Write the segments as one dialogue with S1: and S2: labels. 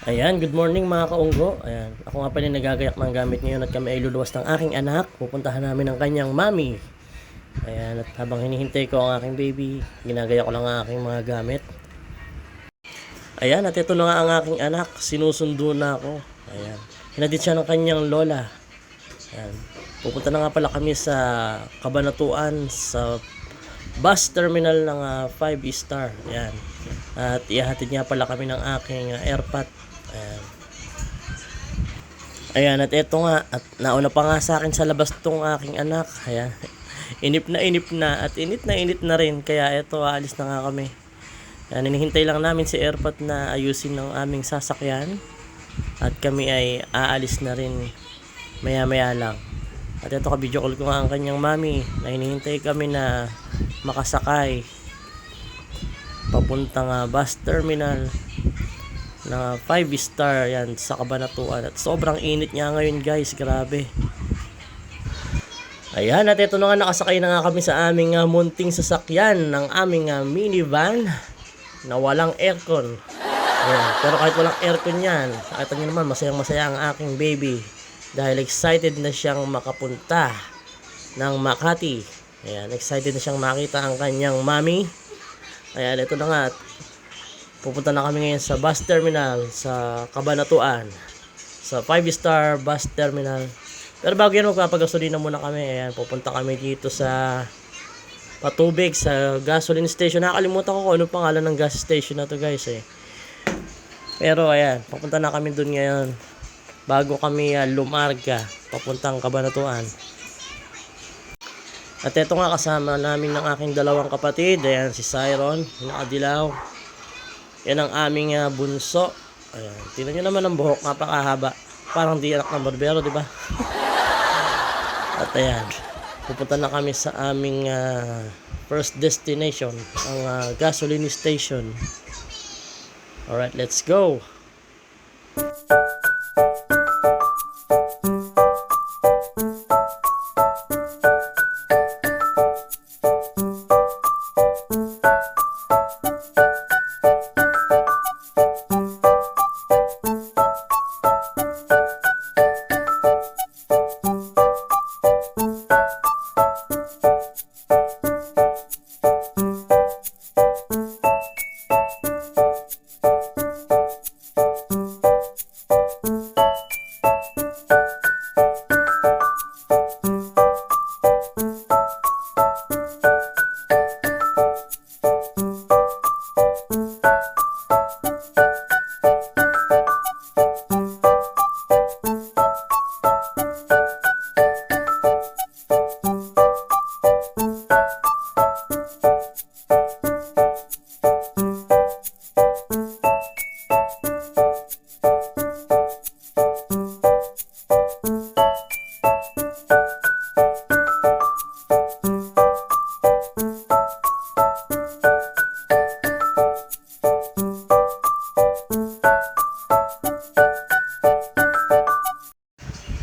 S1: Ayan, good morning mga kaunggo. Ayan, ako nga pala nagagayak ng gamit ngayon at kami ay luluwas ng aking anak. Pupuntahan namin ang kanyang mami. Ayan, at habang hinihintay ko ang aking baby, ginagaya ko lang ang aking mga gamit. Ayan, at ito na nga ang aking anak. Sinusundo na ako. Ayan, hinatid siya ng kanyang lola. Ayan, pupunta na nga pala kami sa Cabanatuan sa bus terminal ng 5 star. Ayan, at ihahatid niya pala kami ng aking airpot. Ayan. Ayan, at eto nga, at nauna pa nga sa akin sa labas tong aking anak. Ayan, inip na at init na rin, kaya eto, aalis na nga kami. Ayan, hinihintay lang namin si Airpot na ayusin ng aming sasakyan at kami ay aalis na rin maya maya lang. At eto, ka-video call ko nga ang kanyang mami na hinihintay kami na makasakay papuntang bus terminal na 5 star yan sa Cabanatuan. At sobrang init niya ngayon, guys, grabe. Ayan, at ito na nga, nakasakay na nga kami sa aming munting sasakyan ng aming minivan na walang aircon. Ayan, pero kahit walang aircon yan, nakita nyo naman, masayang masaya ang aking baby dahil excited na siyang makapunta ng Makati. Ayan, excited na siyang makita ang kanyang mami. Ayan, ito na nga, pupunta na kami ngayon sa bus terminal sa Cabanatuan, sa 5 star bus terminal. Pero bago yan, magpapagasolina muna kami. Ayan, pupunta kami dito sa Patubig, sa gasoline station. Nakakalimutan ko kung ano pangalan ng gas station na to, guys, eh. Pero ayan, pupunta na kami dun ngayon bago kami lumarga papuntang Cabanatuan. At eto nga, kasama namin ng aking dalawang kapatid. Ayan, si Siron, nakadilaw. Yan ang aming bunso. Ayan, tingnan nyo naman ang buhok, napakahaba. Parang di anak ng barbero, di ba? At ayan, pupunta na kami sa aming first destination, ang gasoline station. Alright, let's go.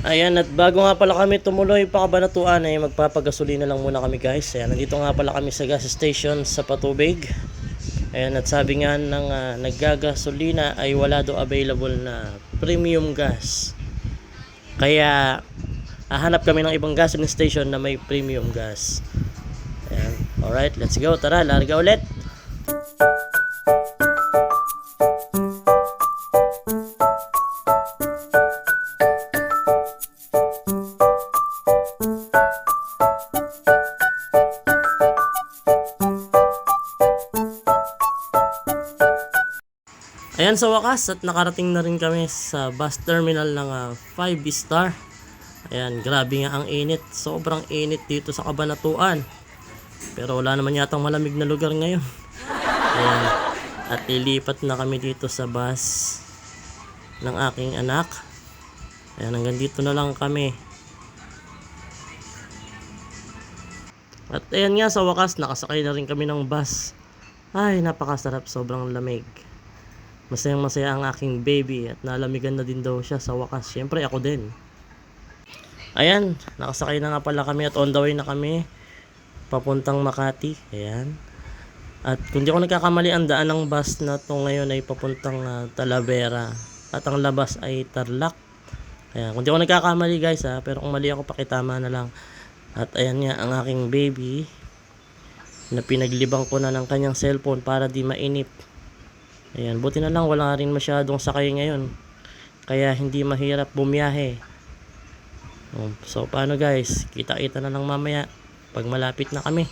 S1: Ayan, at bago nga pala kami tumuloy pa Cabanatuan ay magpapagasolina lang muna kami, guys. Ayan, nandito nga pala kami sa gas station sa Patubig. Ayan, at sabi nga ng naggagasolina ay wala daw available na premium gas. Kaya hahanap kami ng ibang gasoline station na may premium gas. Ayan, alright, let's go. Tara, larga ulit. Ayan, sa wakas, at nakarating na rin kami sa bus terminal ng 5 star. Ayan, grabe nga ang init. Sobrang init dito sa Cabanatuan. Pero wala naman yatang malamig na lugar ngayon. Ayan, at ilipat na kami dito sa bus ng aking anak. Ayan, hanggang dito na lang kami. At ayan nga, sa wakas, nakasakay na rin kami ng bus. Ay, napakasarap, sobrang lamig. Masayang masaya ang aking baby at nalamigan na din daw siya sa wakas. Siyempre ako din. Ayan, nakasakay na nga pala kami at on the way na kami papuntang Makati. Ayan. At kung di ako nagkakamali, ang daan ng bus na to ngayon ay papuntang Talavera. at ang labas ay Tarlac. Ayan, kung di ako nagkakamali guys ha, pero kung mali ako pakitama na lang. At ayan nga ang aking baby na pinaglibang ko na ng kanyang cellphone para di mainip. Ayan, buti na lang wala rin masyadong sakay ngayon, kaya hindi mahirap bumiyahe. So paano guys, kita-kita na lang mamaya pag malapit na kami.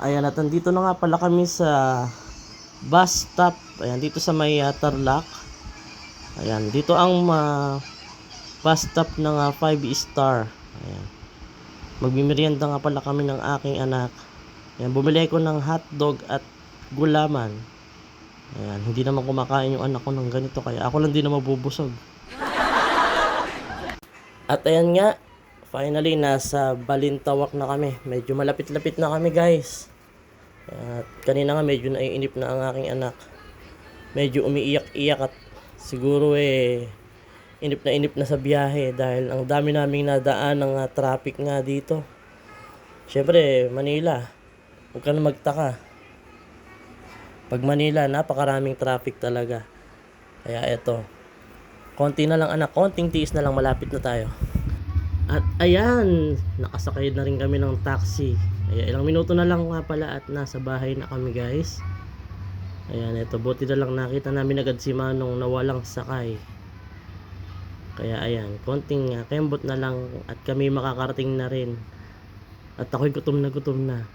S1: Ayan, at nandito na nga pala kami sa bus stop. Ayan, dito sa may Tarlac. Ayan, dito ang bus stop ng 5-star. Ayan. Magmimerienda nga pala kami ng aking anak. Ayan, bumili ko ng hotdog at gulaman. Ayan, hindi naman kumakain yung anak ko ng ganito, kaya ako lang din na mabubusog. At ayan nga, finally nasa Balintawak na kami. Medyo malapit-lapit na kami guys. At kanina nga medyo naiinip na ang aking anak. Medyo umiiyak-iyak at siguro inip na sa biyahe dahil ang dami naming nadaan ng traffic nga dito. Syempre, Manila, huwag ka na magtaka. Pag Manila, napakaraming traffic talaga. Kaya eto, konti na lang anak, konting tiis na lang, malapit na tayo. At ayan, nakasakay na rin kami ng taxi. Ayan, ilang minuto na lang nga pala at nasa bahay na kami guys. Ayan, eto, buti na lang nakita namin agad si Manong na walang sakay. Kaya ayan, konting kembot na lang at kami makakarating na rin. At ako'y gutom na.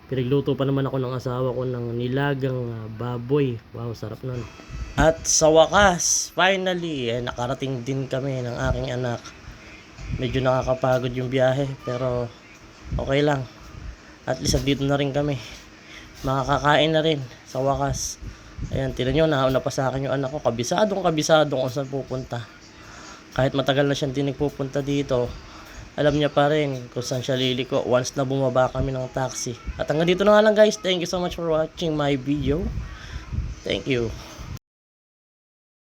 S1: Pinagluto pa naman ako ng asawa ko ng nilagang baboy. Wow, sarap nun. At sa wakas, finally, nakarating din kami ng aking anak. Medyo nakakapagod yung biyahe, pero okay lang. At least dito na rin kami. Makakakain na rin sa wakas. Ayan, tinan nyo, nauna pa sa akin yung anak ko. Kabisadong kung saan pupunta. Kahit matagal na siyang di nagpupunta dito, alam niya pa rin kung saan siya liliko once na bumaba kami ng taxi. At hanggang dito na nga lang guys. Thank you so much for watching my video. Thank you.